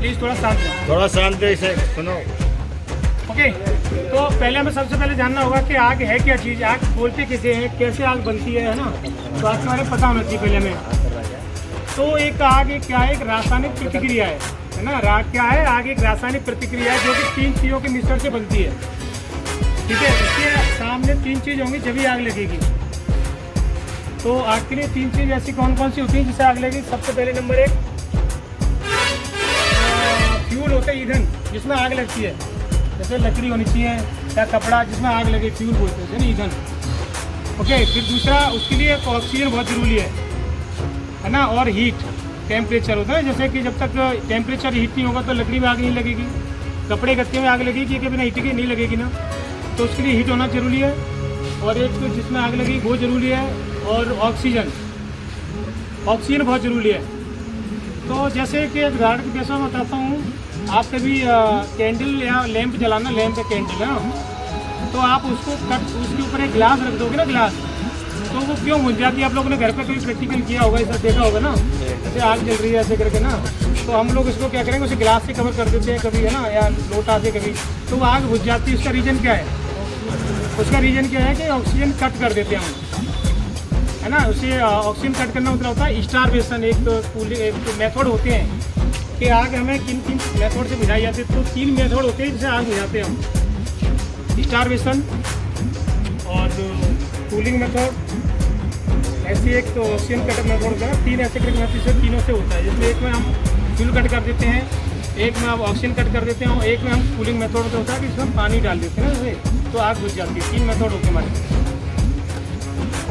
Please थोड़ा शांत रहो। थोड़ा शांति से सुनो। ओके, तो पहले हमें सबसे पहले जानना होगा कि आग है क्या चीज़, आग बोलते किसे हैं, कैसे आग बनती है ना। तो आग के बारे में पता होना चाहिए पहले हमें। तो एक आग एक क्या है, एक रासायनिक प्रतिक्रिया है ना। राग क्या है, आग एक रासायनिक प्रतिक्रिया है जो कि 3 चीज़ों के मिश्रण से बनती है। ठीक है, इसके सामने 3 चीज़ होंगी जब आग लगेगी। तो आग के लिए 3 चीज़ ऐसी कौन कौन सी होती है जिससे आग लगेगी। सबसे पहले नंबर 1 फ्यूल होता है, ईंधन जिसमें आग लगती है। जैसे लकड़ी होनी चाहिए या कपड़ा जिसमें आग लगे, फ्यूल बोलते हैं ना, ईंधन। ओके, फिर दूसरा उसके लिए ऑक्सीजन बहुत ज़रूरी है ना। और हीट, टेम्परेचर होता है। जैसे कि जब तक टेम्परेचर हीट नहीं होगा तो लकड़ी में आग नहीं लगेगी, कपड़े गत्ते में आग लगेगी कि बिना हीट के नहीं लगेगी ना। तो उसके लिए हीट होना ज़रूरी है। और एक तो जिसमें आग लगेगी वो ज़रूरी है। और ऑक्सीजन बहुत ज़रूरी है। तो जैसे कि उदाहरण के कैसे मैं बताता हूँ, आप कभी कैंडल या लैंप जलाना, लैंप या कैंडल है ना, तो आप उसको उसके ऊपर एक गिलास रख दोगे ना, गिलास, तो वो क्यों बुझ जाती है। आप लोगों ने घर पे कभी प्रैक्टिकल किया होगा, इसे देखा होगा ना, जैसे आग जल रही है ऐसे करके ना, तो हम लोग इसको क्या करेंगे, उसे गिलास से कवर कर देते हैं कभी, है ना, या लोटा से कभी, तो वो आग बुझ जाती है। उसका रीज़न क्या है, उसका रीज़न क्या है कि ऑक्सीजन कट कर देते हैं हम, है ना। उसे ऑक्सीजन कट करना मतलब होता है स्टारवेशन। एक मेथड होते हैं कि आग हमें किन किन मेथड से बुझाई जाती है। तो 3 मेथड होते हैं जिससे आग बुझाते हैं हम, स्टारवेशन और कूलिंग मेथड, ऐसी एक तो ऑक्सीजन कट मेथड होता है। 3 ऐसे कट मेथड से तीनों से होता है, जिसमें एक में हम फ्यूल कट कर देते हैं, एक में आप ऑक्सीजन कट कर देते हैं, और एक में हम कूलिंग मेथड होता है कि इसमें हम पानी डाल देते हैं ना जैसे, तो आग बुझ जाती है। 3 मेथड होते हैं हमारे,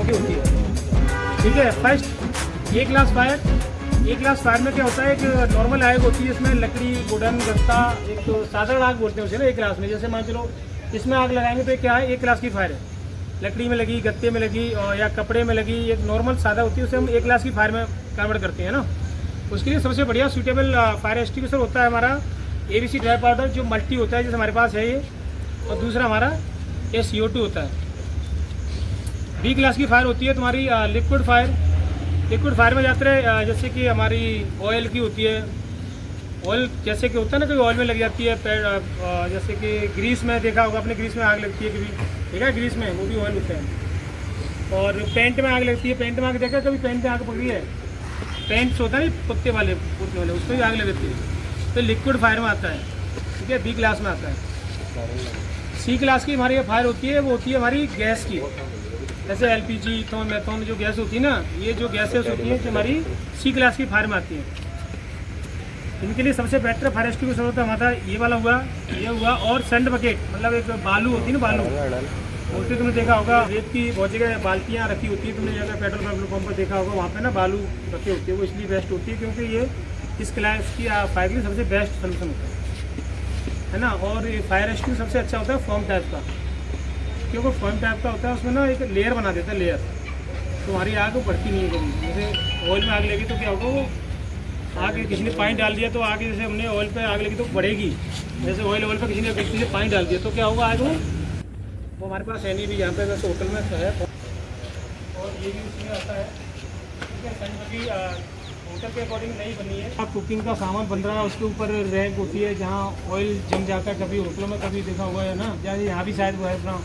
ओके होती है। ठीक है, फर्स्ट एक ग्लास फायर में क्या होता है, एक नॉर्मल आग होती है, इसमें लकड़ी, वुडन, गत्ता, एक तो साधारण आग बोलते हैं उसे ना, एक गिलास में। जैसे मान चलो इसमें आग लगाएंगे तो क्या है, 1 गिलास की फायर है, लकड़ी में लगी, गत्ते में लगी और या कपड़े में लगी, एक नॉर्मल सादा होती है, उसे हम 1 गिलास की फायर में कन्वर्ट करते हैं ना। उसके लिए सबसे बढ़िया सूटेबल फायर एक्सटिंग्विशर होता है हमारा ABC ड्राई पाउडर, जो मल्टी होता है, जैसे हमारे पास है ये। और दूसरा हमारा ये CO2 होता है। 20 गिलास की फायर होती है तुम्हारी लिक्विड फायर में जाते रहे, जैसे कि हमारी ऑयल की होती है। ऑयल जैसे कि होता है ना, कोई ऑयल में लग जाती है, जैसे कि ग्रीस में देखा होगा आपने, ग्रीस में आग लगती है कभी, देखा है ग्रीस में, वो भी ऑयल होता है। और पेंट में आग लगती है, पेंट में आग देखा कभी, पेंट में आग पकड़ी है, पेंट्स होता है ना पुतने वाले, उसमें भी आग लगती है। तो लिक्विड फायर में आता है, ठीक है, B क्लास में आता है। C क्लास की हमारी फायर होती है, वो होती है हमारी गैस की, जैसे LPG, इथेनॉल, मेथनॉल जो गैस होती है ना, ये जो गैसेस होती हैं जो हमारी C क्लास की फायर में आती है। इनके लिए सबसे बेटर फायर एक्सटिंग्विशर होता है हमारा ये वाला हुआ, ये हुआ। और सैंड बकेट, मतलब एक बालू होती है ना, बालू होती, तुमने देखा होगा, रेत की बहुत जगह बाल्टियाँ रखी होती है, तुमने जगह पेट्रोल पंप पर देखा होगा, वहाँ पे ना बालू रखी होती है। वो इसलिए बेस्ट होती है क्योंकि ये इस क्लास की फायर के लिए सबसे बेस्ट सोल्यूशन होता है ना। और ये फायर एक्सटिंग्विशर सबसे अच्छा होता है फॉर्म टाइप का, क्योंकि फॉर्म टाइप का होता है, उसमें ना एक लेयर बना देता है, लेयर, तो हमारी आग बढ़ती नहीं है कभी। जैसे ऑयल में आग लगी तो क्या होगा, वो आग किसी ने पानी डाल दिया तो आगे, जैसे हमने ऑयल पे आग लगी तो बढ़ेगी, जैसे ऑयल पे किसी ने व्यक्ति से पानी डाल दिया तो क्या होगा, आग वो हमारे पास है नहीं भी, यहाँ पे वैसे होटल में है। और ये भी उसमें आता है, ठीक है। सैंड होटल के अकॉर्डिंग नहीं बनी है। अब कुकिंग का सामान बन रहा है, उसके ऊपर रैक होती है जहाँ ऑयल जम जाता है, कभी होटलों में कभी देखा हुआ है ना, जहाँ यहाँ भी शायद वो है अपना,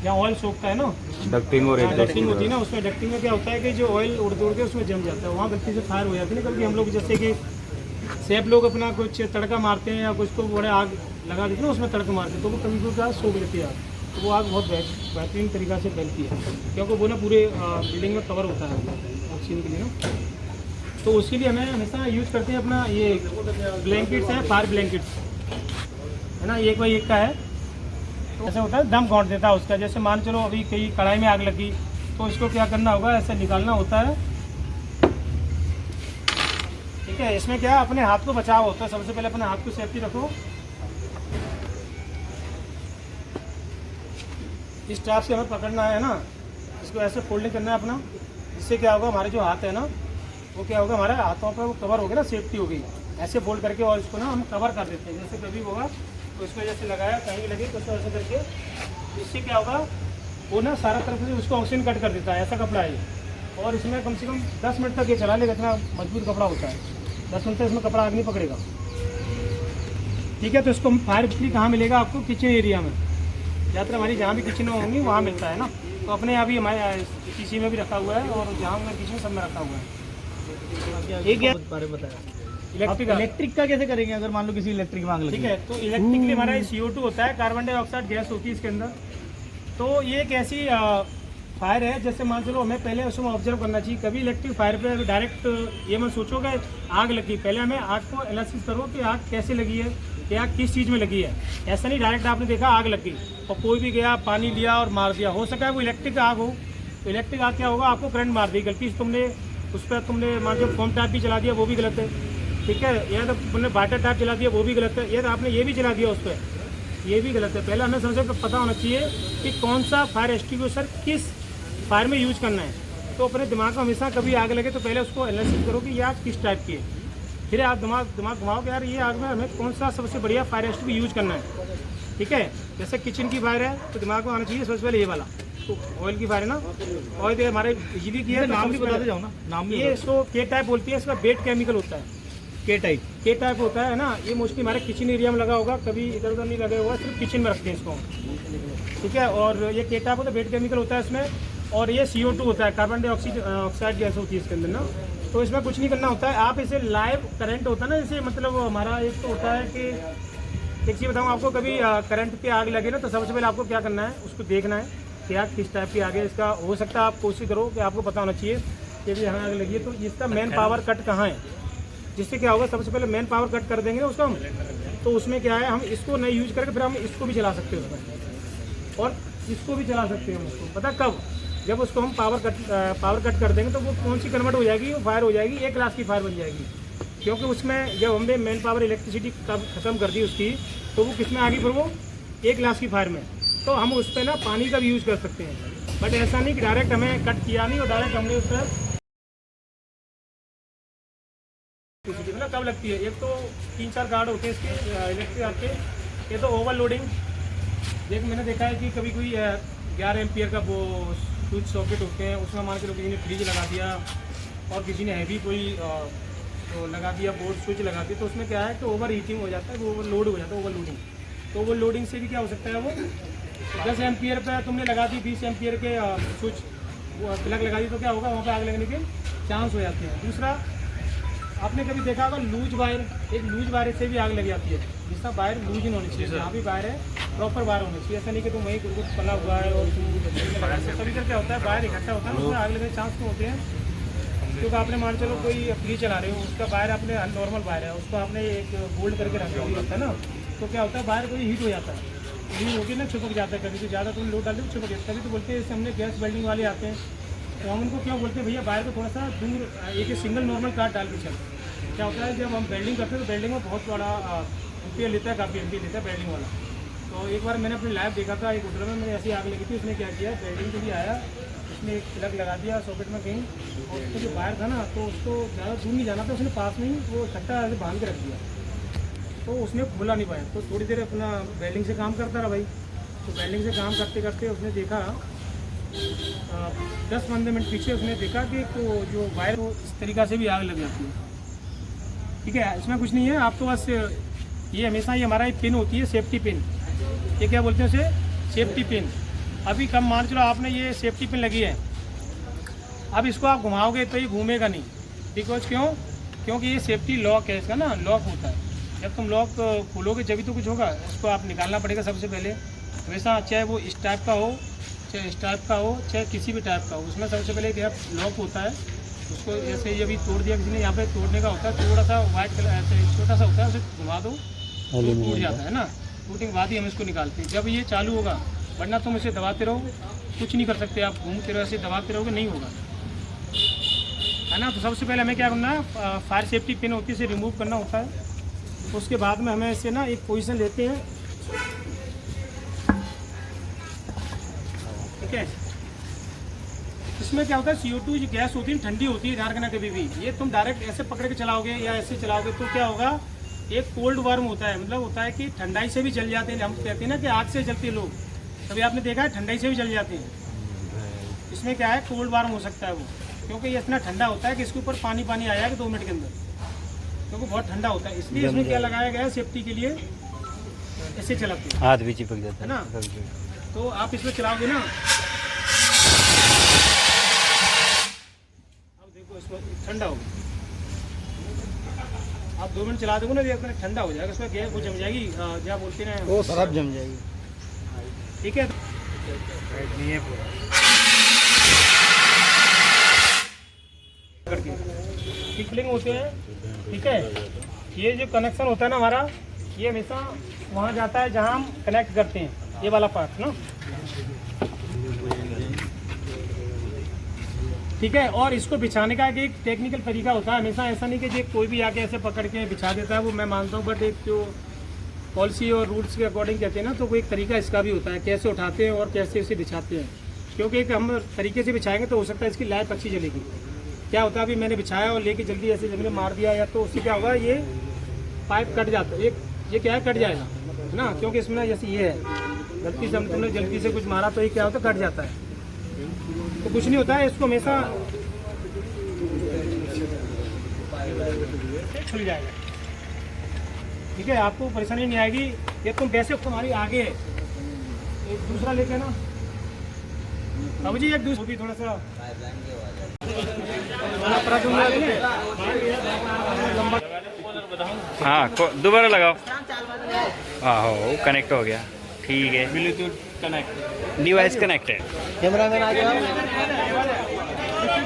जहाँ ऑयल सोखता है ना, डक्टिंग होती है ना, उसमें डक्टिंग में क्या होता है कि जो ऑयल उड़ के उसमें जम जाता है, वहाँ गलती से फायर हो जाती है ना। कभी हम लोग जैसे कि सेफ लोग अपना कुछ तड़का मारते हैं या कुछ को बड़े आग लगा देते हैं ना, उसमें तड़का मारते हैं, तो वो कभी कभी सोख लेती है आग, तो वो आग बहुत बेहतरीन तरीक़ा से फैलती है, क्योंकि वो ना पूरे बिल्डिंग में कवर होता है ऑक्सीजन के लिए ना। तो उसके लिए हमें हमेशा यूज़ करते हैं अपना ये ब्लैंकेट्स है, फायर ब्लैंकेट्स, है ना, 1x1 का है। तो ऐसा होता है, दम घोंट देता है उसका। जैसे मान चलो अभी कहीं कढ़ाई में आग लगी तो इसको क्या करना होगा, ऐसे निकालना होता है, ठीक है। इसमें क्या है, अपने हाथ को बचाव होता है, सबसे पहले अपने हाथ को सेफ्टी रखो। इस टाइप से हमें पकड़ना है ना, इसको ऐसे फोल्डिंग करना है अपना, इससे क्या होगा, हमारे जो हाथ है ना, वो क्या होगा, हमारे हाथों पर वो कवर हो गया ना, सेफ्टी हो गई। ऐसे फोल्ड करके और इसको ना हम कवर कर देते हैं, जैसे कभी होगा तो इसको जैसे लगाया, कहीं लगे तो उसको ऐसे करके, इससे क्या होगा, वो ना सारा तरफ से उसको ऑक्सीजन कट कर देता है। ऐसा कपड़ा है ये, और इसमें कम से कम 10 मिनट तक ये चला लेगा, इतना मजबूत कपड़ा होता है। 10 मिनट तक इसमें कपड़ा आग नहीं पकड़ेगा। ठीक है। तो इसको फायर बिजली कहाँ मिलेगा आपको? किचन एरिया में। ज़्यादातर हमारी जहाँ भी किचन होंगी वहाँ मिलता है ना। तो अपने यहाँ भी हमारे किसी में भी रखा हुआ है और जहाँ में किचन सब में रखा हुआ है। एक बारे में बताया इलेक्ट्रिक का कैसे करेंगे अगर मान लो किसी इलेक्ट्रिक मांग लो? ठीक है, तो इलेक्ट्रिक के लिए हमारा CO2 होता है, कार्बन डाइऑक्साइड गैस होती है इसके अंदर। तो ये एक ऐसी फायर है, जैसे मान चलो हमें पहले उसमें ऑब्जर्व करना चाहिए। कभी इलेक्ट्रिक फायर पे डायरेक्ट ये मत सोचोगे आग लगी, पहले हमें आग को एनालिसिस करो कि आग कैसे लगी है, कि आग किस चीज़ में लगी है। ऐसा नहीं डायरेक्ट आपने देखा आग लग गई और कोई भी गया पानी लिया और मार दिया। हो सका है वो इलेक्ट्रिक आग हो, तो इलेक्ट्रिक आग क्या होगा, आपको करंट मार दी, गलती से तुमने उस पर तुमने मान लो फोम टैप भी चला दिया, वो भी गलत है। ठीक है, या तो तुमने वाटर टैप चला दिया, वो भी गलत है। या तो आपने ये भी चला दिया उस पर, ये भी गलत है। पहले हमें सबसे पता होना चाहिए कि कौन सा फायर एक्सटिंग्विशर किस फायर में यूज करना है। तो अपने दिमाग में हमेशा कभी आग लगे तो पहले उसको एनालिसिस करो कि ये आग किस टाइप की है। फिर आप दिमाग घुमाओ कि यार ये आग में हमें कौन सा सबसे बढ़िया फायर एक्सटिंग्विशर यूज करना है। ठीक है, जैसे किचन की फायर है तो दिमाग में आना चाहिए सबसे पहले ये वाला। तो ऑयल की फायर है ना, ऑयल हमारे बिजली की है। नाम भी बताते जाओ ना, नाम ये इसको के टाइप बोलती है, इसका बेट केमिकल होता है। के टाइप होता है ना, ये मोस्टली हमारे किचन एरिया में लगा होगा, कभी इधर उधर नहीं लगा होगा, सिर्फ किचन में रखते हैं इसको। ठीक है, और ये के टाइप होता है, बेट केमिकल होता है इसमें। और ये CO2 होता है, कार्बन डाइऑक्साइड गैस होती है इसके अंदर ना। तो इसमें कुछ नहीं करना होता है, आप इसे लाइव करंट होता है ना, जैसे मतलब हमारा एक तो होता है कि एक चीज़ बताऊँ आपको, कभी करंट पे आग लगे ना तो सबसे पहले आपको क्या करना है, उसको देखना है कि आग किस टाइप की आग है। इसका हो सकता है आप कोशिश करो कि आपको पता होना चाहिए कि भी यहाँ आग लगी है तो इसका मेन पावर कट कहाँ है। जिससे क्या होगा, सबसे पहले मेन पावर कट कर देंगे ना उसका हम, तो उसमें क्या है, हम इसको नहीं यूज करके फिर हम इसको भी चला सकते हैं उसमें, और इसको भी चला सकते हैं हम उसको। पता कब, जब उसको हम पावर कट कर देंगे तो वो कौन सी कन्वर्ट हो जाएगी, वो फायर हो जाएगी, एक क्लास की फायर बन जाएगी। क्योंकि उसमें जब हमने मेन पावर इलेक्ट्रिसिटी खत्म कर दी उसकी, तो वो किस में आ गई, फिर वो एक क्लास की फायर में। तो हम उस पर ना पानी का भी यूज़ कर सकते हैं। बट ऐसा नहीं कि डायरेक्ट हमें कट किया नहीं और डायरेक्ट हमने उस पर मतलब कब लगती है। एक तो 3-4 गार्ड होते हैं इसके इलेक्ट्रिक आग के। ये तो ओवरलोडिंग, मैंने देखा है कि कभी कोई 11 एम्पियर का वो स्विच सॉकेट होते हैं, उसमें मान के लोग किसी ने फ्रिज लगा दिया और किसी ने हैवी कोई तो लगा दिया, बोर्ड स्विच लगा दिया, तो उसमें क्या है कि ओवर हीटिंग हो जाता है, वो ओवरलोड हो जाता है, ओवरलोडिंग। तो ओवरलोडिंग से भी क्या हो सकता है, वो 10 एम्पियर पर तुमने लगा दी, 20 एम्पियर के स्विच प्लग लगा दी, तो क्या होगा, वहाँ पर आग लगने के चांस हो जाते हैं। दूसरा, आपने कभी देखा होगा लूज वायर, एक लूज वायर से भी आग लग जाती है। जिसका वायर लूज नहीं होनी चाहिए, जहाँ भी वायर है प्रॉपर वायर होनी चाहिए। ऐसा नहीं कि तुम वहीं कुछ पला हुआ है और कभी क्या होता है, वायर इकट्ठा होता है ना, उसमें आग लगने के चांस तो होते हैं। क्योंकि आपने मान चलो कोई फ्रिज चला रहे हो, उसका वायर आपने नॉर्मल वायर है, उसको आपने एक बोल्ड करके रखा होता है ना, तो क्या होता है, वायर कोई हीट हो जाता है, हीट होकर ना चिपक जाता है। कभी तो ज़्यादा तुम लोड डालते हो चिपक जाता है। तभी तो बोलते हैं, जैसे हमने गैस वेल्डिंग वाले आते हैं तो हम उनको क्यों बोलते हैं, भैया वायर को थोड़ा सा दूर एक सिंगल नॉर्मल काट डाल के चलते। क्या होता है, जब हम वेल्डिंग करते हैं तो वेल्डिंग में बहुत बड़ा एम्पियर लेता है, काफ़ी एम्पियर लेता है वेल्डिंग वाला। तो एक बार मैंने अपनी लाइव देखा था, एक होटल में मैंने ऐसी आग लगी थी। उसने क्या किया, वेल्डिंग के लिए आया, उसने एक प्लग लगा दिया सॉकेट में कहीं, और उसका जो वायर था ना, तो उसको ज़्यादा दूर नहीं जाना था, उसने पास में ही वो इकट्ठा बांध के रख दिया, तो उसने खोला नहीं पाया। तो थोड़ी देर अपना वेल्डिंग से काम करता रहा भाई। तो वेल्डिंग से काम करते करते उसने देखा 10-15 मिनट पीछे उसने देखा कि तो जो वायर वो इस तरीक़ा से भी आग लग जाती है। ठीक है, इसमें कुछ नहीं है, आपको बस ये हमेशा ये हमारा पिन होती है, सेफ्टी पिन। ये क्या बोलते हैं उसे, सेफ्टी पिन। अभी कम मान चलो आपने ये सेफ्टी पिन लगी है, अब इसको आप घुमाओगे तो ये घूमेगा नहीं। बिकॉज क्योंकि ये सेफ्टी लॉक है, इसका ना लॉक होता है। जब तुम लॉक खोलोगे जब भी तो कुछ होगा, उसको आप निकालना पड़ेगा सबसे पहले। हमेशा चाहे वो इस टाइप का हो, चाहे इस टाइप का हो, चाहे किसी भी टाइप का हो, उसमें सबसे पहले क्या लॉक होता है। उसको ऐसे ये भी तोड़ दिया किसी ने, यहाँ पे तोड़ने का होता है, थोड़ा सा वाइट कलर ऐसे छोटा सा होता है, उसे घुमा दो तो टूट जाता है ना। टूटने के बाद ही हम इसको निकालते हैं जब ये चालू होगा, वरना तुम इसे दबाते रहो कुछ नहीं कर सकते, आप घूमते रहो ऐसे दबाते रहोगे नहीं होगा, है ना। तो सबसे पहले हमें क्या करना है, फायर सेफ्टी पिन होती है, इसे रिमूव करना होता है। उसके बाद में हमें इसे ना एक पोजीशन लेते हैं, ठीक है। इसमें क्या होता है, CO2 जो गैस होती है ठंडी होती है, ध्यान रखना कभी भी। ये तुम डायरेक्ट ऐसे पकड़ के चलाओगे या ऐसे चलाओगे तो क्या होगा, एक कोल्ड वार्म होता है, मतलब होता है कि ठंडाई से भी जल जाते हैं। हम कहते हैं ना कि आग से जलते हैं लोग, तभी आपने देखा है ठंडाई से भी जल जाते हैं। इसमें क्या है, कोल्ड वार्म हो सकता है वो, क्योंकि ये इतना ठंडा होता है कि इसके ऊपर पानी आ जाएगा 2 मिनट के अंदर, क्योंकि बहुत ठंडा होता है। इसलिए इसमें क्या लगाया गया है सेफ्टी के लिए, ऐसे चलाते हैं, हाथ भी चिपक जाता है ना। कभी-कभी। तो आप इसमें चलाओगे ना, अब देखो इसमें ठंडा हो गया, आप 2 मिनट चला दोगे ना, ये अपना ठंडा हो जाएगा, इसमें गैस वो जम जाएगी, क्या बोलते हैं, वो सब जम जाएगी। ठीक है। टिकलिंग होते हैं, ठीक है। ये जो कनेक्शन होता है ना हमारा, ये हमेशा वहाँ जाता है जहाँ हम कनेक्ट करते हैं, ये वाला पार्ट ना, ठीक है। और इसको बिछाने का एक टेक्निकल तरीका होता है, हमेशा ऐसा नहीं कि जो कोई भी आके ऐसे पकड़ के बिछा देता है, वो मैं मानता हूँ, बट एक जो पॉलिसी और रूल्स के अकॉर्डिंग कहते हैं ना, तो वो एक तरीका इसका भी होता है, कैसे उठाते हैं और कैसे इसे बिछाते हैं। क्योंकि एक हम तरीके से बिछाएंगे तो हो सकता है इसकी लाइफ अच्छी चलेगी। क्या होता है, अभी मैंने बिछाया और लेके जल्दी ऐसे जमीन में मार दिया, या तो उससे क्या होगा, ये पाइप कट जाता है, ये क्या है, कट जाएगा, है ना। क्योंकि इसमें जैसे ये है, गलती से तुमने जल्दी से कुछ मारा तो ये क्या होता है, कट जाता है। तो कुछ नहीं होता है, इसको हमेशा छुल जाएगा, ठीक है। आपको परेशानी नहीं आएगी। ये तुम वैसे तुम्हारी आगे है, एक दूसरा लेके ना बाबू जी, एक दूसरा भी थोड़ा सा हाँ दोबारा लगाओ। आहो कनेक्ट हो गया, ठीक है, Bluetooth connect, device connected. Cameraman आगे,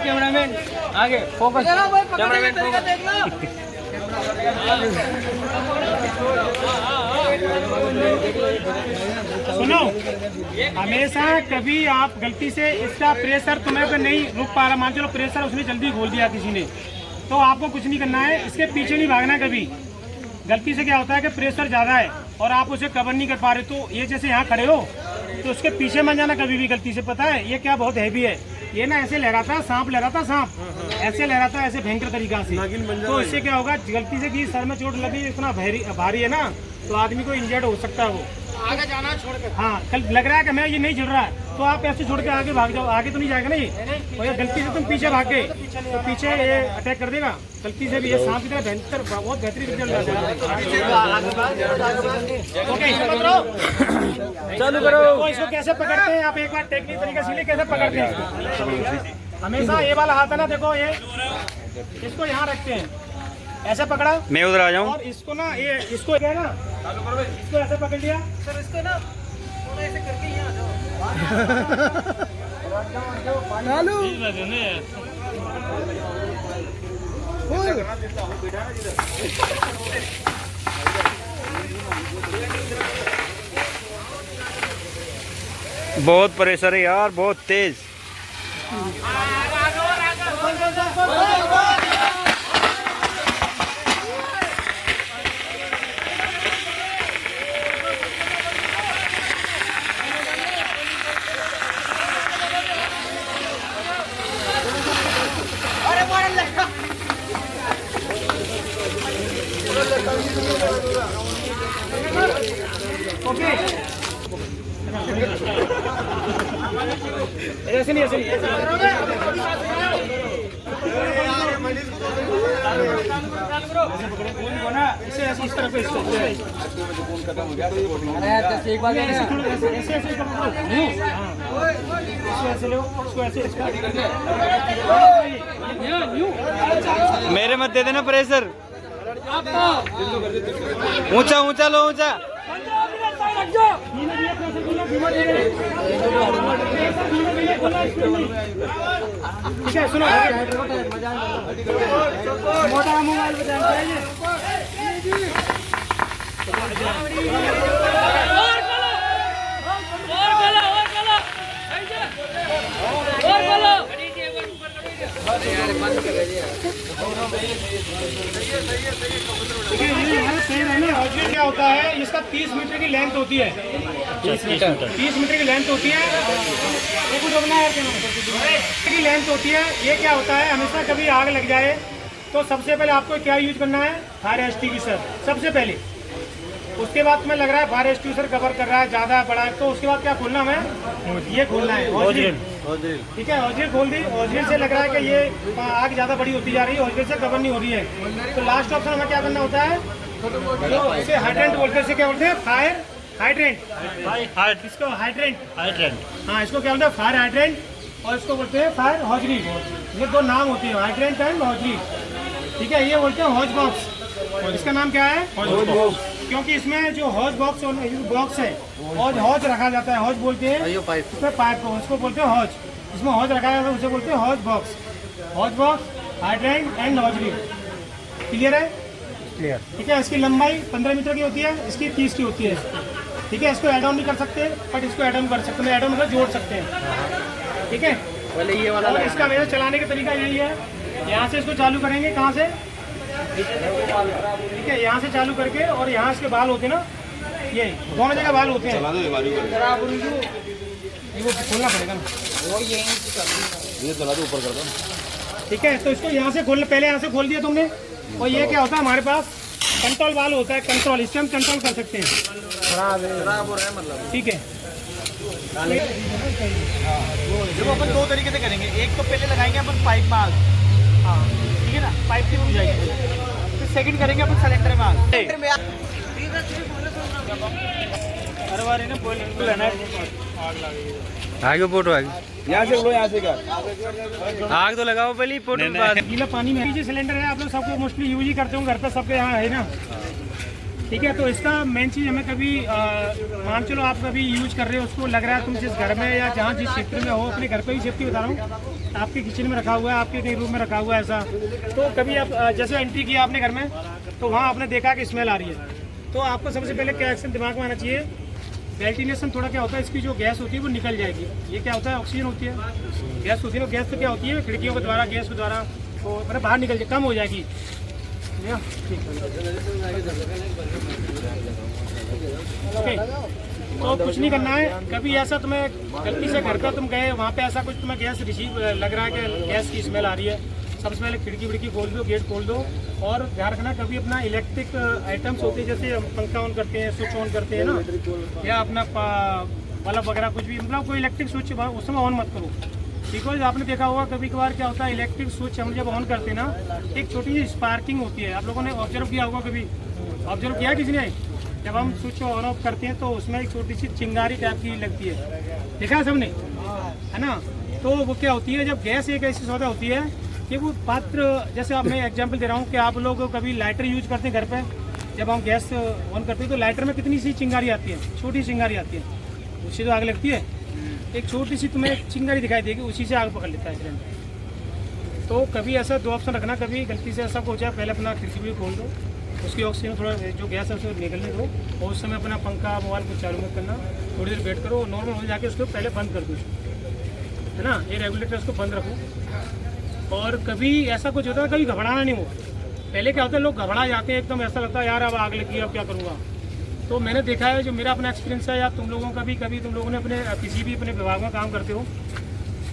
कैमरामैन आगे, फोकस, कैमरामैन फोकस। सुनो, हमेशा कभी आप गलती से इसका प्रेशर तुम्हें पे नहीं रुक पा रहा, मान चलो प्रेशर उसने जल्दी खोल दिया किसी ने, तो आपको कुछ नहीं करना है, इसके पीछे नहीं भागना कभी। गलती से क्या होता है कि प्रेशर ज़्यादा है और आप उसे कवर नहीं कर पा रहे, तो ये जैसे यहाँ खड़े हो तो उसके पीछे मत जाना कभी भी गलती से। पता है ये क्या बहुत हैवी है, ये ना ऐसे लहराता, सांप लहराता, सांप ऐसे लहराता है, ऐसे भयंकर तरीका से। तो इससे क्या होगा, गलती से कि सर में चोट लगी, इतना भारी है ना, तो आदमी को इंजर्ड हो सकता है वो। आगे जाना छोड़ कर, हाँ कल लग रहा है कि मैं ये नहीं चल रहा है, तो आप ऐसे छोड़ के आगे भाग जाओ, आगे तो नहीं जाएगा ना ये। और ये गलती से तुम पीछे भाग गए तो पीछे ये अटैक कर देगा, गलती से भी ये सांप की तरह बेहतर, बहुत बेहतरीन रिजल्ट आ जाएगा। चालू करो। तो इसको कैसे पकड़ते हैं, आप एक बार टेक्निक तरीका सीखिए कैसे पकड़ते हैं इसको। हमेशा ये वाला हाथ है ना, देखो ये, इसको यहाँ रखते हैं, ऐसे पकड़ा, मैं उधर आ जाऊं। और इसको ना ये, इसको क्या है ना, इसको ऐसे पकड़ लिया सर, इसको ना ऐसे करके यहाँ चालू। बहुत प्रेशर है यार, बहुत तेज। ओके, ऐसे नहीं, ऐसे नहीं, ऐसे ऐसे इस तरफ, इसको ऐसे लो, इसको ऐसे, मेरे मत दे देना प्रेशर, ऊंचा ऊंचा लो, ऊंचा। ठीक है, सुनो, मोटा मोबाइल पे चाहिए। क्या होता है, इसका 30 मीटर की लेंथ होती है, 30 मीटर की लेंथ होती है, की लेंथ होती है। ये क्या होता है, हमेशा कभी आग लग जाए तो सबसे पहले आपको क्या यूज करना है, फायर एक्सटिंग्विशर सबसे पहले। उसके बाद में लग रहा है फायर एक्सटिंग्विशर कवर कर रहा है, ज़्यादा बड़ा है, तो उसके बाद क्या खोलना है, ये खोलना है ऑजिल, ठीक है। ऑजिल खोल दी, ऑजिल से लग रहा है कि ये आग ज़्यादा बड़ी होती जा रही है, ऑजिल से कवर नहीं हो रही है, तो लास्ट ऑप्शन हमें क्या करना होता है, तो इसे हाइड्रेंट बोलते हैं, क्या बोलते हैं, फायर हाइड्रेंट, इसको हाइड्रेंट, हाँ इसको क्या बोलते हैं, फायर हाइड्रेंट, और इसको बोलते हैं फायर हॉजरी। ये दो नाम होते हैं, हाइड्रेंट एंड हॉजरी, ठीक है। ये बोलते हैं हॉज बॉक्स, इसका नाम क्या है, हॉज बॉक्स, क्योंकि इसमें जो हॉज बॉक्स बॉक्स है, हॉज हॉज रखा जाता है, हॉज बोलते हैं इसमें पाइप को, उसको बोलते हैं हॉज, इसमें हॉज रखा जाता है, उसे बोलते हैं hose box, hydrant and hosiery. Clear है, क्लियर। ठीक है। इसकी लंबाई 15 मीटर की होती है, इसकी 30 की होती है, ठीक है। इसको एड ऑन नहीं कर सकते, बट इसको एड ऑन कर सकते हैं, एड ऑन मतलब जोड़ सकते हैं, ठीक है। पहले ये वाला और इसका वैसे चलाने का तरीका यही है, यहाँ से इसको चालू करेंगे, कहाँ से, ठीक है, यहाँ से चालू करके, और यहाँ इसके बाल होते हैं ना, ये दोनों जगह बाल होते हैं, ये वो खोलना पड़ेगा ना, ये चला दो ऊपर कर दो। ठीक है। तो इसको यहाँ से खोल, पहले यहाँ से खोल दिया तुमने, और ये क्या होता है, हमारे पास कंट्रोल वाल होता है, कंट्रोल, इससे हम कंट्रोल कर सकते हैं, खराब हो रहा है मतलब। ठीक है। देखो अपन दो तरीके से करेंगे, एक तो पहले लगाएंगे अपन पाइप में आग, हाँ ठीक है ना, पाइप की हो जाएगी, फिर सेकंड करेंगे अपन सिलेंडर में आग। हर बार इन्हें बोल लेना, आगे फोटो आगे, यहाँ से लो, यहाँ से क्या आग तो लगाओ पहले, फोटो बाद। गीला पानी में जो सिलेंडर है, आप लोग सबको मोस्टली यूज ही करते हो घर पे, सबके यहाँ है ना, ठीक है। तो इसका मेन चीज़ हमें कभी मान चलो आप कभी यूज कर रहे हो, उसको लग रहा है तुम जिस घर में या जहाँ जिस क्षेत्र में हो, अपने घर पे ही सेफ्टी बता रहा हूँ, आपके किचन में रखा हुआ है, आपके कहीं रूम में रखा हुआ है ऐसा, तो कभी आप जैसे एंट्री किया आपने घर में, तो वहाँ आपने देखा कि स्मेल आ रही है, तो आपको सबसे पहले क्या एक्शन दिमाग में आना चाहिए, वेंटिलेशन थोड़ा क्या होता है, इसकी जो गैस होती है वो निकल जाएगी। ये क्या होता है, ऑक्सीजन होती है, गैस होती है, गैस तो क्या होती है, खिड़कियों के द्वारा, गैस के द्वारा वो मतलब बाहर निकल जाए, कम हो जाएगी। ओके, तो कुछ नहीं करना है। कभी ऐसा तुम्हें गलती से घर पर तुम गए, वहाँ पे ऐसा कुछ तुम्हें गैस रिसीव लग रहा है कि गैस की स्मेल आ रही है, सबसे पहले खिड़की विड़की खोल दो, गेट खोल दो, और ध्यान रखना कभी अपना इलेक्ट्रिक आइटम्स होते हैं, जैसे पंखा ऑन करते हैं, स्विच ऑन करते हैं ना, या अपना बल्ब वगैरह कुछ भी, मतलब कोई इलेक्ट्रिक स्विच उस समय ऑन मत करो, बिकॉज आपने देखा होगा कभी कभार क्या होता है, इलेक्ट्रिक स्विच हम जब ऑन करते हैं ना, एक छोटी सी स्पार्किंग होती है, आप लोगों ने ऑब्जर्व किया होगा, कभी ऑब्जर्व किया किसी ने, जब हम स्विच ऑन ऑफ करते हैं तो उसमें एक छोटी सी चिंगारी टाइप की लगती है, देखा है सबने, है ना। तो वो क्या होती है, जब गैस एक ऐसी सौदा होती है कि वो पात्र, जैसे आप मैं एग्जांपल दे रहा हूँ कि आप लोग कभी लाइटर यूज करते हैं घर पे, जब हम गैस ऑन करते हैं तो लाइटर में कितनी सी चिंगारी आती है, छोटी चिंगारी आती है, उससे तो आग लगती है, एक छोटी सी तुम्हें चिंगारी दिखाई देगी, उसी से आग पकड़ लेता है सिलेंडर। तो कभी ऐसा दो ऑप्शन रखना, कभी गलती से ऐसा हो जाए, पहले अपना खिड़की भी खोल दो, उसकी ऑक्सीजन थोड़ा जो गैस है उसको निकलने दो, और उस समय अपना पंखा मोबाइल को चालू मत करना, थोड़ी देर वेट करो, नॉर्मल हो जाके उसको पहले बंद कर दो, है ना, ये रेगुलेटर उसको बंद रखो। और कभी ऐसा कुछ होता है, कभी घबराना नहीं हो, पहले क्या होता है लोग घबरा जाते हैं, एकदम ऐसा लगता है यार अब आग लगी, अब क्या करूँगा। तो मैंने देखा है, जो मेरा अपना एक्सपीरियंस है, या तुम लोगों का भी, कभी तुम लोगों ने अपने किसी भी अपने विभाग में काम करते हो,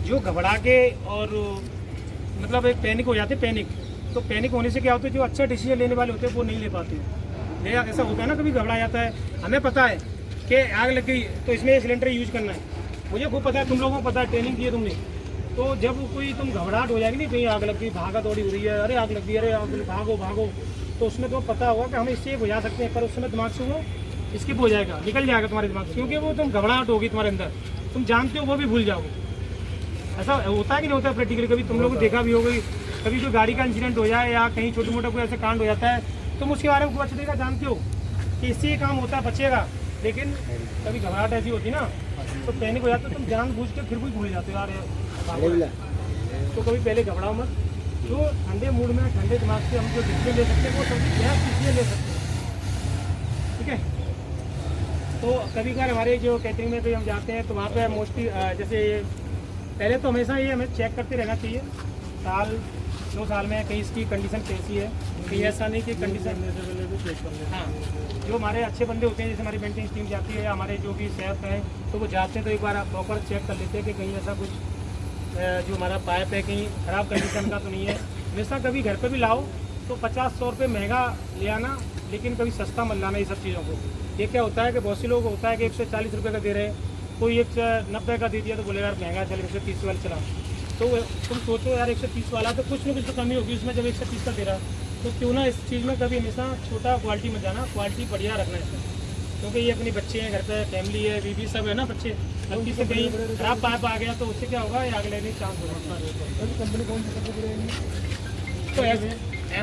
जो घबरा के और मतलब एक पैनिक हो जाते, पैनिक, तो पैनिक होने से क्या होता है, जो अच्छा डिसीजन लेने वाले होते हैं वो नहीं ले पाते हैं। ऐसा होता है ना, कभी घबरा जाता है, हमें पता है कि आग लग गई तो इसमें सिलेंडर यूज करना है, मुझे खूब पता है, तुम लोगों को पता है, ट्रेनिंग दी है तुमने। तो जब कोई तुम घबराहट हो जाएगी नहीं, कहीं आग लग गई, भागा दौड़ी हो रही है, अरे आग लग गई, अरे भागो भागो, तो उसमें तुम्हें पता होगा कि हम इससे बुझा सकते हैं, पर उस समय दिमाग से वो स्किप हो जाएगा, निकल जाएगा तुम्हारे दिमाग से, क्योंकि वो तुम घबराहट होगी तुम्हारे अंदर, तुम जानते हो वो भी भूल जाओगे। ऐसा होता है कि नहीं होता है प्रैक्टिकली, कभी तुम लोगों को देखा भी होगा, कभी कोई गाड़ी का इंसिडेंट हो जाए या कहीं छोटा मोटा कोई ऐसा कांड हो जाता है, तुम उसके बारे में खूब अच्छी तरीके जानते हो कि इससे ये काम होता है, बचेगा, लेकिन कभी घबराहट ऐसी होती ना, तो पैनिक हो जाता है, तुम जान बूझ के फिर भी भूल जाते हो यार। तो कभी पहले घबराओ मत, जो ठंडे मूड में, ठंडे दिमाग से हम जो डिसीजन ले सकते हैं वो सबसे बेस्ट डिसीजन ले सकते हैं, ठीक है। तो कभी कभार हमारे जो कैटरिंग में भी हम जाते हैं तो वहाँ पे मोस्टली जैसे पहले तो हमेशा ये हमें चेक करते रहना चाहिए, साल 2 साल में कहीं इसकी कंडीशन कैसी है, कहीं ऐसा नहीं कि कंडीशन, हाँ, जो हमारे अच्छे बंदे होते हैं, जैसे हमारी मेंटेनेंस टीम जाती है या हमारे जो भी शेफ हैं, तो वो जाते हैं तो एक बार प्रॉपर चेक कर लेते हैं कि कहीं ऐसा कुछ जो हमारा पाइप है कहीं ख़राब कंडीशन का तो नहीं है। हमेशा कभी घर पे भी लाओ तो 50-100 रुपये महंगा ले आना, लेकिन कभी सस्ता मत लाना ये सब चीज़ों को। ये क्या होता है कि बहुत से लोग होता है कि 140 रुपये का दे रहे हैं, कोई 190 का दे दिया तो बोले यार महंगा, चल 130 वाला चला। तो तुम सोचो यार 130 वाला तो कुछ ना कुछ तो कमी होगी उसमें, जब 130 का दे रहा तो क्यों ना इस चीज़ में कभी हमेशा छोटा क्वालिटी में जाना, क्वालिटी बढ़िया रखना है इसमें, क्योंकि ये अपनी बच्चे हैं, घर पे फैमिली है, बीवी सब है ना बच्चे, गलती से कहीं खराब पाइप आ गया तो उससे क्या होगा, ये आग लगने का चांस होगा। कंपनी कौन सी? तो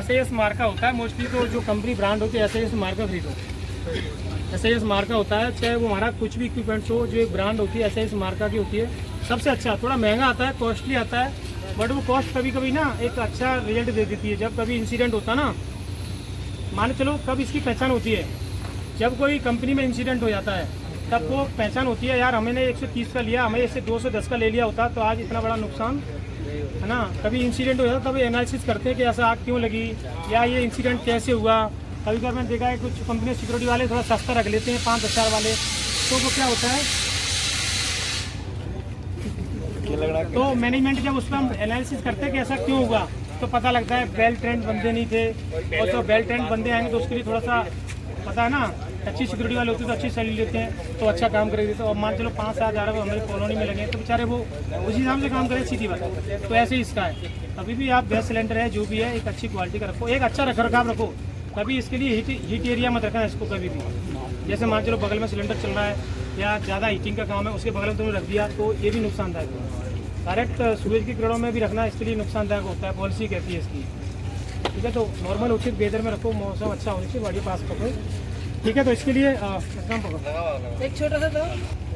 SAS मार्का होता है मोस्टली, तो जो कंपनी ब्रांड होती है SAS मार्का खरीदो। SAS मार्का होता है, चाहे वो हमारा कुछ भी इक्विपमेंट्स हो, जो एक ब्रांड होती है SAS मार्का की होती है, सबसे अच्छा। थोड़ा महंगा आता है, कॉस्टली आता है, बट वो कॉस्ट कभी कभी ना एक अच्छा रिजल्ट दे देती है। जब कभी इंसिडेंट होता ना, मान चलो कब इसकी पहचान होती है, जब कोई कंपनी में इंसिडेंट हो जाता है तब वो पहचान होती है, यार हमने 130 का लिया, हमें इससे 210 का ले लिया होता तो आज इतना बड़ा नुकसान है ना। कभी इंसिडेंट हो जाता तब एनालिसिस करते हैं कि ऐसा आग क्यों लगी या ये इंसिडेंट कैसे हुआ। कभी कभी मैंने देखा है कुछ कंपनी सिक्योरिटी वाले थोड़ा सस्ता रख लेते हैं 5,000 वाले, तो वो क्या होता है, तो मैनेजमेंट जब उसमें हम एनालिसिस करते हैं कि ऐसा क्यों हुआ तो पता लगता है वेल ट्रेंड बंदे नहीं थे, और जो वेल ट्रेंड बंदे आएंगे तो उसके लिए थोड़ा सा पता है ना, अच्छी सिक्योरिटी वाले होते हैं तो अच्छी सैलरी लेते हैं तो अच्छा काम करेंगे। तो अब मान चलो 5-7 हज़ार हमारी कॉलोनी में लगे तो बेचारे वो उसी हिसाब से काम करें, सीधी बात है। तो ऐसे ही इसका है, कभी भी आप गैस सिलेंडर है जो भी है एक अच्छी क्वालिटी का रखो, एक अच्छा रख रखाव रखो। कभी इसके लिए हीट एरिया मत रखना इसको कभी भी। जैसे मान चलो बगल में सिलेंडर चल रहा है या ज़्यादा हीटिंग का काम है, उसके बगल में तुमने रख दिया तो ये भी नुकसानदायक है। डायरेक्ट सूरज की किरणों में भी रखना इसके लिए नुकसानदायक होता है, पॉलिसी कहती है इसकी। ठीक है, तो नॉर्मल उचित वेदर में रखो, मौसम अच्छा होने से गाड़ी पास पकड़ो। ठीक है, तो इसके लिए एक छोटा सा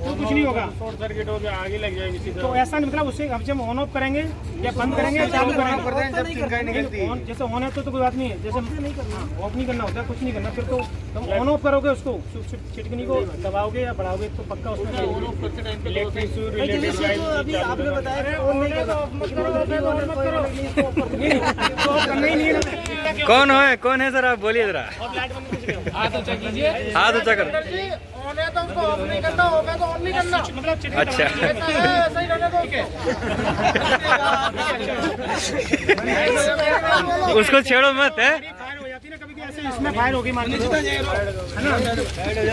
तो कुछ नहीं होगा, शॉर्ट सर्किट हो गया आगे लग जाएगी तो ऐसा नहीं, मतलब उससे हम जब ऑन ऑफ करेंगे या बंद करेंगे चालू करेंगे, जैसे ऑन है तो कोई बात नहीं है, जैसे ऑफ नहीं करना होता, कुछ नहीं करना, फिर तो तुम ऑन ऑफ करोगे उसको, चिटकनी को दबाओगे या बढ़ाओगे तो पक्का उसमें आपने बताया कौन है सर, आप बोलिए जरा। हाथ ऊंचा कीजिए, हाथ ऊंचा कर। ऑन है तो उसको ऑफ नहीं करना, ऑफ है तो ऑन नहीं करना, मतलब अच्छा। ऐसा ही रहने दो। उसको छेड़ो मत है, फायर हो जाती है ना कभी ऐसे, इसमें फायर होगी मान लो है ना,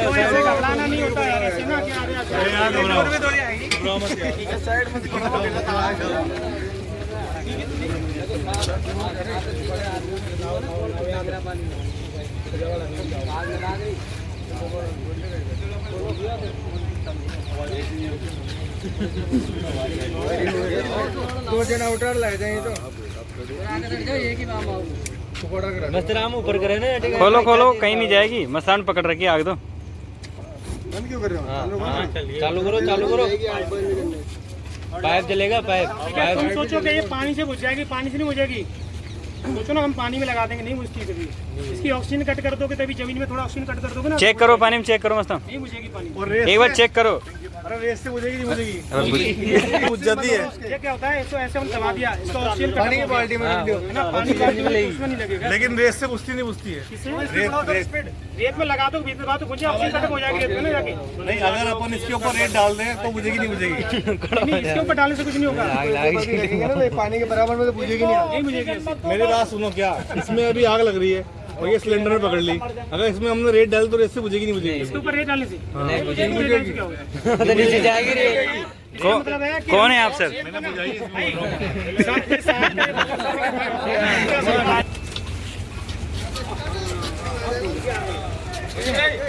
तो ऐसे घबराना नहीं होता है, ऐसे ना दो जना उतर लग जाएंगे तो मस्तराम ऊपर करे ना। खोलो कहीं नहीं जाएगी, मसान पकड़ रखी आग दो। बंद क्यों कर रहे हो? चालू करो पाइप जलेगा, पाइप तुम सोचो कि ये पानी से बुझ जाएगी, पानी से नहीं बुझेगी। सोचो ना हम पानी में लगा देंगे, नहीं बुझती कभी। इसकी ऑक्सीजन कट कर दोगे तभी, जमीन में थोड़ा ऑक्सीजन कट कर दोगे ना, चेक करो पानी में, चेक करो मस्त, नहीं बुझेगी पानी। एक बार चेक करो। अरे रेस से बुझेगी नहीं बुझेगी? बुझ जाती है। ये क्या होता है, इसको ऐसे हम दबा दिया, इसको ऑक्सीजन पानी की बाल्टी में रख दो, है ना, पानी की बाल्टी में उसमें नहीं लगेगा। लेकिन रेस से बुझती नहीं बुझती है। रेत में लगा दो, बीच में बात कुछ ऑक्सीजन खत्म हो जाएगी रेत में ना जाके। नहीं, अगर अपन इसके ऊपर रेत डाल दें तो बुझेगी नहीं बुझेगी? नहीं, इसके ऊपर डालने से कुछ नहीं होगा, पानी के बराबर में तो बुझेगी नहीं बुझेगी। मेरी बात सुनो, क्या इसमें अभी आग लग रही है और ये सिलेंडर में पकड़ ली, अगर इसमें हमने रेत डाली तो रेत से बुझेगी नहीं बुझेगी? इसके ऊपर रेत डालने से नीचे जाएगी रे। कौन है आप सर?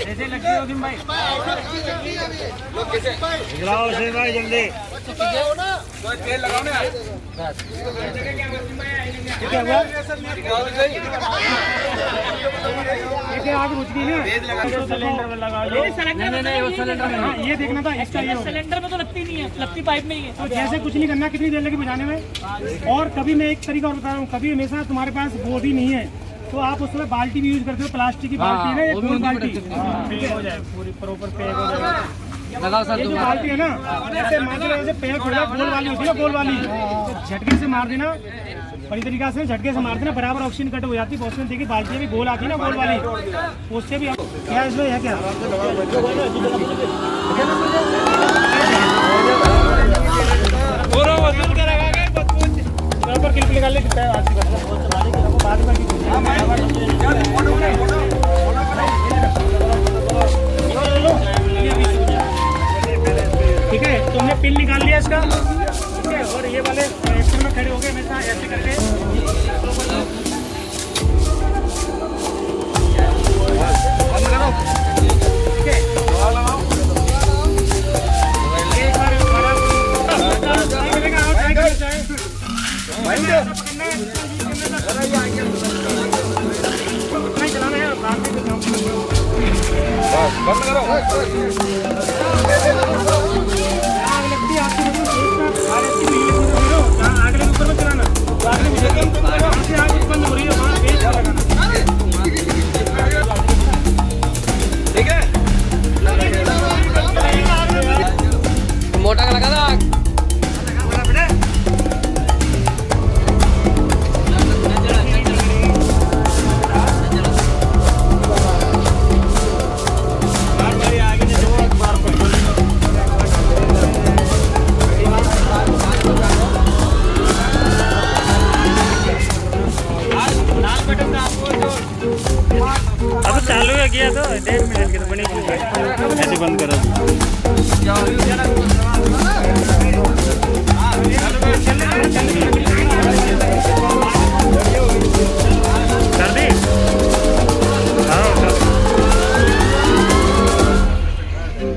ऐसे लगती हो भाई, गिराओ से भाई जल्दी। क्या हुआ? आग बुझ गई ना, सिलेंडर लगा लो। नहीं, वो सिलेंडर में, हाँ, ये देखना था इसका, ये सिलेंडर में तो लगती नहीं है, लगती पाइप में ही है। तो जैसे कुछ नहीं करना, कितनी देर लगी बुझाने में। और कभी मैं एक तरीका और बता रहा हूँ, कभी हमेशा तुम्हारे पास बोधी नहीं है तो आप उसमें बाल्टी भी यूज करते हो, प्लास्टिक की बाल्टी है ना, ये गोल बाल्टी, हो जाए पूरी प्रॉपर पैक हो जाए। ये जो बाल्टी है ना, ऐसे मान लो ऐसे पैक हो जाए, गोल वाली होती है ना, गोल वाली, तो झटके से मार देना, बड़ी तरीका से झटके से मार देना, बराबर ऑक्सीजन कट हो जाती है। बहुत देखिए बाल्टी भी गोल आती है ना, गोल वाली, उससे भी क्या इसमें है क्या बराबर क्लिप निकाल ले कितना है आज की बाद में ठीक है, तुमने पिन निकाल लिया इसका, ठीक है, और ये वाले एक्शन में खड़े हो गए हमेशा ऐसे करके, ठीक है। नहीं चलाना है बाद में तो काम करो। बंद करो आग लगती है आपकी आग लगती है जहाँ आग लगे ऊपर में चलाना तो आग लगी आग उत्पन्न हो रही है वहाँ तेज लगाना। ठीक है मोटा का लगा था आग अब चालू हो गया तो 1.5 मिनट की तो बनी ऐसे बंद करो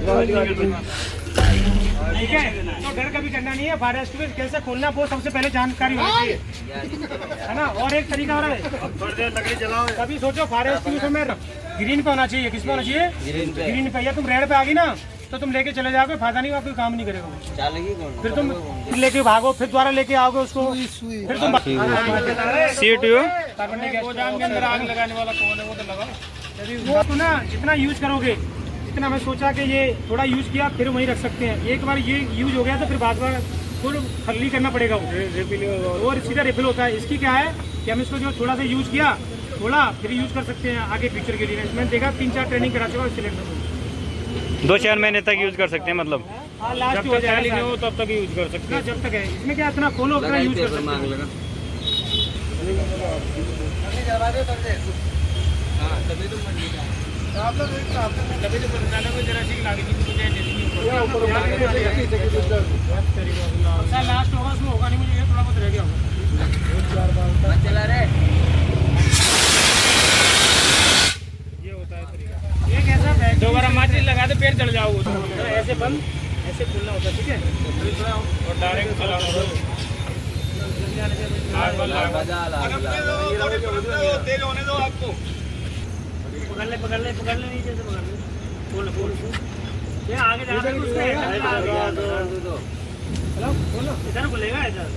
कर दी ठीक है तो डर कभी करना नहीं है। फायर एक्सटिंग्विशर कैसे खोलना वो सबसे पहले जानकारी होनी चाहिए है ना। और एक तरीका और है लकड़ी जलाओ कभी सोचो फायर एक्सटिंग्विशर में ग्रीन पे होना चाहिए। किस पे होना चाहिए ग्रीन पे। या तुम रेड पे आ गई ना तो तुम लेके चले जाओगे फायदा नहीं आपको काम नहीं करेगा फिर तुम लेके भागो फिर दोबारा लेके आओगे उसको फिर तुम गोदाम के अंदर आग लगाने वाला कौन है वो तो लगाओ। वो तो ना जितना यूज करोगे इतना मैं सोचा कि ये थोड़ा यूज किया फिर वहीं रख सकते हैं। एक बार ये यूज हो गया तो फिर बार बार फुल खाली करना पड़ेगा वो और सीधा रिफिल होता है। इसकी क्या है कि हम इसको जो थोड़ा सा यूज किया थोड़ा फिर यूज कर सकते हैं आगे फ्यूचर के लिए। मैंने देखा 3-4 ट्रेनिंग करा चुका इस सिलेंडर में 2-4 महीने तक यूज कर सकते हैं मतलब लास्ट हो जाएगा हो तब तक यूज कर सकते हैं जब तक है। इसमें क्या इतना खोलो उतना यूज कर सकते हैं। लास्ट होगा उसमें होगा नहीं मुझे थोड़ा बहुत रह गया होगा। ये होता है तरीका। ये कैसा दोबारा माचिस लगा दे पेड़ चढ़ जाओगे तो ऐसे बंद ऐसे खुलना होता है ठीक है और डायरेक्ट चलाना तेज होने दो आपको पकड़ ले नीचे से पकड़ ले बोल ये आगे जा रहा है हेलो बोलो इधर बोलेगा इधर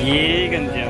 ये गंजा